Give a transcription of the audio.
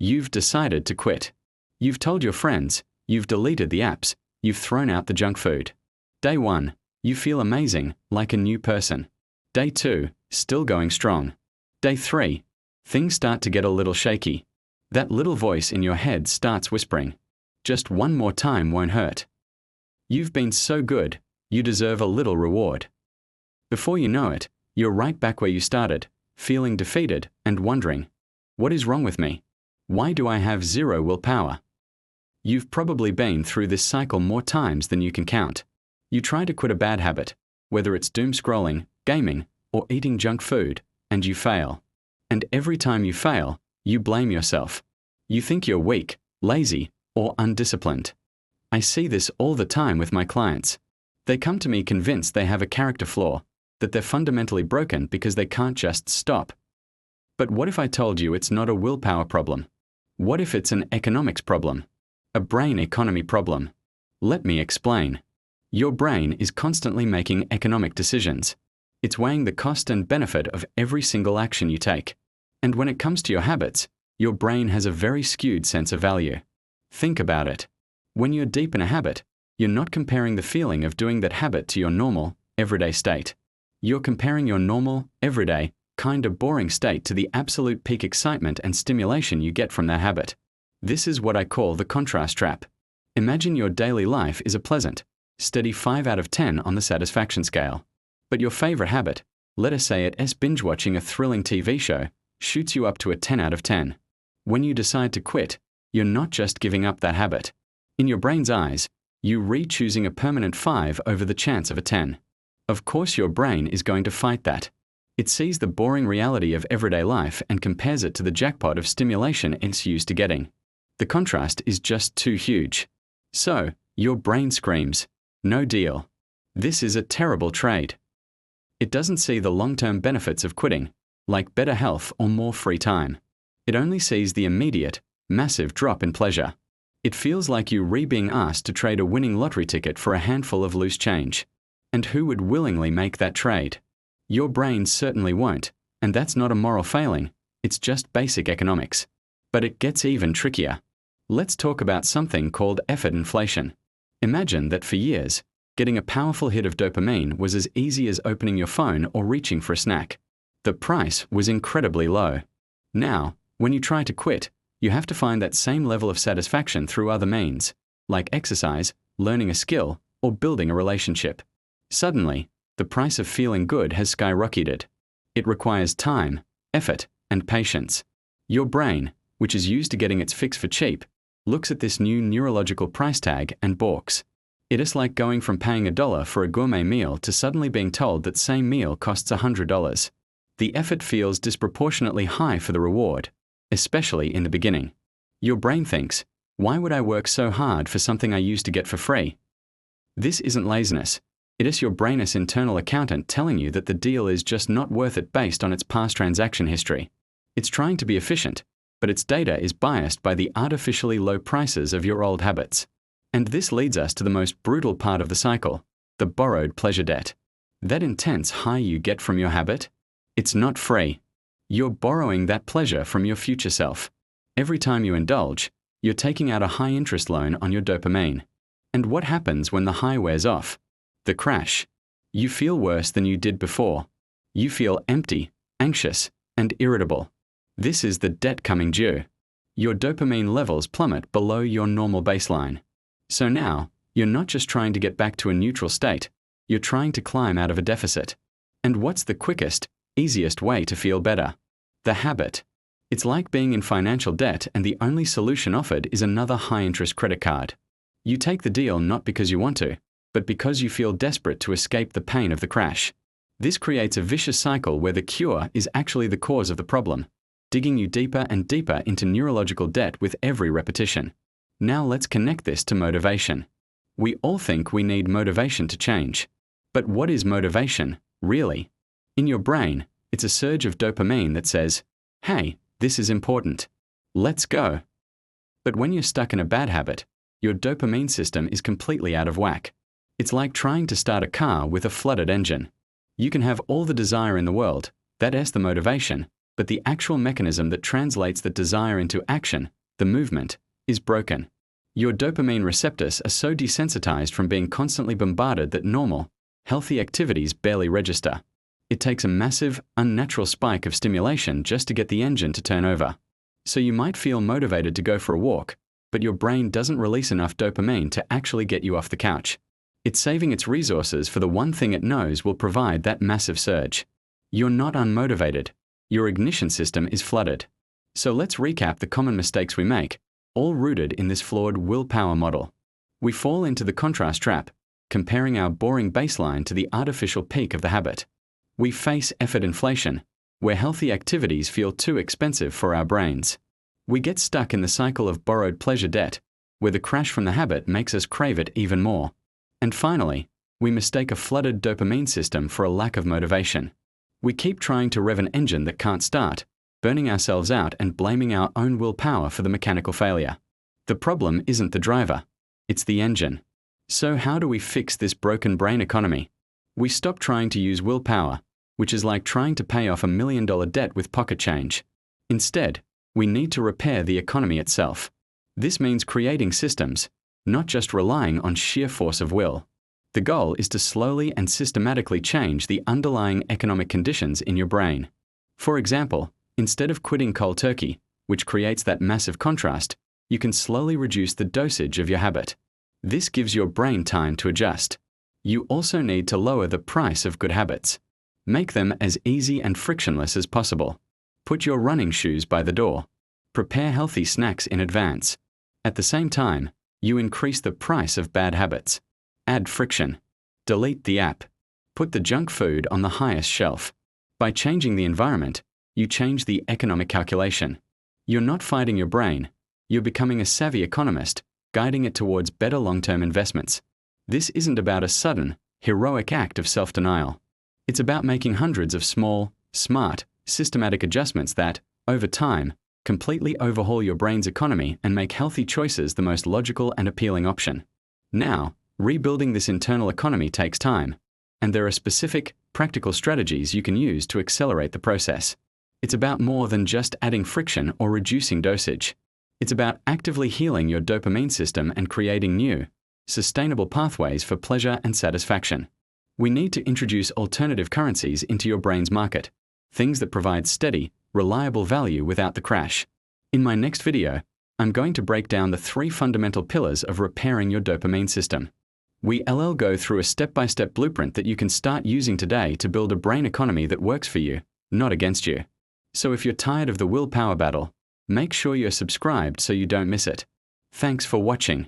You've decided to quit. You've told your friends, you've deleted the apps, you've thrown out the junk food. Day 1, you feel amazing, like a new person. Day 2, still going strong. Day 3, things start to get a little shaky. That little voice in your head starts whispering, just one more time won't hurt. You've been so good, you deserve a little reward. Before you know it, you're right back where you started, feeling defeated and wondering, what is wrong with me? Why do I have zero willpower? You've probably been through this cycle more times than you can count. You try to quit a bad habit, whether it's doom scrolling, gaming, or eating junk food, and you fail. And every time you fail, you blame yourself. You think you're weak, lazy, or undisciplined. I see this all the time with my clients. They come to me convinced they have a character flaw, that they're fundamentally broken because they can't just stop. But what if I told you it's not a willpower problem? What if it's an economics problem? A brain economy problem? Let me explain. Your brain is constantly making economic decisions. It's weighing the cost and benefit of every single action you take. And when it comes to your habits, your brain has a very skewed sense of value. Think about it. When you're deep in a habit, you're not comparing the feeling of doing that habit to your normal, everyday state. You're comparing your normal, everyday, kind of boring state to the absolute peak excitement and stimulation you get from that habit. This is what I call the contrast trap. Imagine your daily life is a pleasant, steady 5 out of 10 on the satisfaction scale. But your favorite habit, let us say it's binge watching a thrilling TV show, shoots you up to a 10 out of 10. When you decide to quit, you're not just giving up that habit. In your brain's eyes, you re-choosing a permanent 5 over the chance of a 10. Of course your brain is going to fight that. It sees the boring reality of everyday life and compares it to the jackpot of stimulation it's used to getting. The contrast is just too huge. So, your brain screams, no deal. This is a terrible trade. It doesn't see the long-term benefits of quitting, like better health or more free time. It only sees the immediate, massive drop in pleasure. It feels like you being asked to trade a winning lottery ticket for a handful of loose change. And who would willingly make that trade? Your brain certainly won't, and that's not a moral failing, it's just basic economics. But it gets even trickier. Let's talk about something called effort inflation. Imagine that for years, getting a powerful hit of dopamine was as easy as opening your phone or reaching for a snack. The price was incredibly low. Now, when you try to quit, you have to find that same level of satisfaction through other means, like exercise, learning a skill, or building a relationship. Suddenly, the price of feeling good has skyrocketed. It requires time, effort, and patience. Your brain, which is used to getting its fix for cheap, looks at this new neurological price tag and balks. It is like going from paying $1 for a gourmet meal to suddenly being told that same meal costs $100. The effort feels disproportionately high for the reward, especially in the beginning. Your brain thinks, why would I work so hard for something I used to get for free? This isn't laziness. It is your brain's internal accountant telling you that the deal is just not worth it based on its past transaction history. It's trying to be efficient, but its data is biased by the artificially low prices of your old habits. And this leads us to the most brutal part of the cycle, the borrowed pleasure debt. That intense high you get from your habit? It's not free. You're borrowing that pleasure from your future self. Every time you indulge, you're taking out a high-interest loan on your dopamine. And what happens when the high wears off? The crash. You feel worse than you did before. You feel empty, anxious, and irritable. This is the debt coming due. Your dopamine levels plummet below your normal baseline. So now, you're not just trying to get back to a neutral state, you're trying to climb out of a deficit. And what's the quickest, easiest way to feel better? The habit. It's like being in financial debt and the only solution offered is another high-interest credit card. You take the deal not because you want to, but because you feel desperate to escape the pain of the crash. This creates a vicious cycle where the cure is actually the cause of the problem, digging you deeper and deeper into neurological debt with every repetition. Now let's connect this to motivation. We all think we need motivation to change. But what is motivation, really? In your brain, it's a surge of dopamine that says, hey, this is important. Let's go. But when you're stuck in a bad habit, your dopamine system is completely out of whack. It's like trying to start a car with a flooded engine. You can have all the desire in the world, that is the motivation, but the actual mechanism that translates the desire into action, the movement, is broken. Your dopamine receptors are so desensitized from being constantly bombarded that normal, healthy activities barely register. It takes a massive, unnatural spike of stimulation just to get the engine to turn over. So you might feel motivated to go for a walk, but your brain doesn't release enough dopamine to actually get you off the couch. It's saving its resources for the one thing it knows will provide that massive surge. You're not unmotivated. Your ignition system is flooded. So let's recap the common mistakes we make, all rooted in this flawed willpower model. We fall into the contrast trap, comparing our boring baseline to the artificial peak of the habit. We face effort inflation, where healthy activities feel too expensive for our brains. We get stuck in the cycle of borrowed pleasure debt, where the crash from the habit makes us crave it even more. And finally, we mistake a flooded dopamine system for a lack of motivation. We keep trying to rev an engine that can't start, burning ourselves out and blaming our own willpower for the mechanical failure. The problem isn't the driver, it's the engine. So how do we fix this broken brain economy? We stop trying to use willpower, which is like trying to pay off $1 million debt with pocket change. Instead, we need to repair the economy itself. This means creating systems, not just relying on sheer force of will. The goal is to slowly and systematically change the underlying economic conditions in your brain. For example, instead of quitting cold turkey, which creates that massive contrast, you can slowly reduce the dosage of your habit. This gives your brain time to adjust. You also need to lower the price of good habits. Make them as easy and frictionless as possible. Put your running shoes by the door. Prepare healthy snacks in advance. At the same time, you increase the price of bad habits. Add friction. Delete the app. Put the junk food on the highest shelf. By changing the environment, you change the economic calculation. You're not fighting your brain. You're becoming a savvy economist, guiding it towards better long-term investments. This isn't about a sudden, heroic act of self-denial. It's about making hundreds of small, smart, systematic adjustments that, over time, completely overhaul your brain's economy and make healthy choices the most logical and appealing option. Now, rebuilding this internal economy takes time, and there are specific, practical strategies you can use to accelerate the process. It's about more than just adding friction or reducing dosage. It's about actively healing your dopamine system and creating new, sustainable pathways for pleasure and satisfaction. We need to introduce alternative currencies into your brain's market, things that provide steady, reliable value without the crash. In my next video, I'm going to break down the 3 fundamental pillars of repairing your dopamine system. We'll go through a step-by-step blueprint that you can start using today to build a brain economy that works for you, not against you. So if you're tired of the willpower battle, make sure you're subscribed so you don't miss it. Thanks for watching.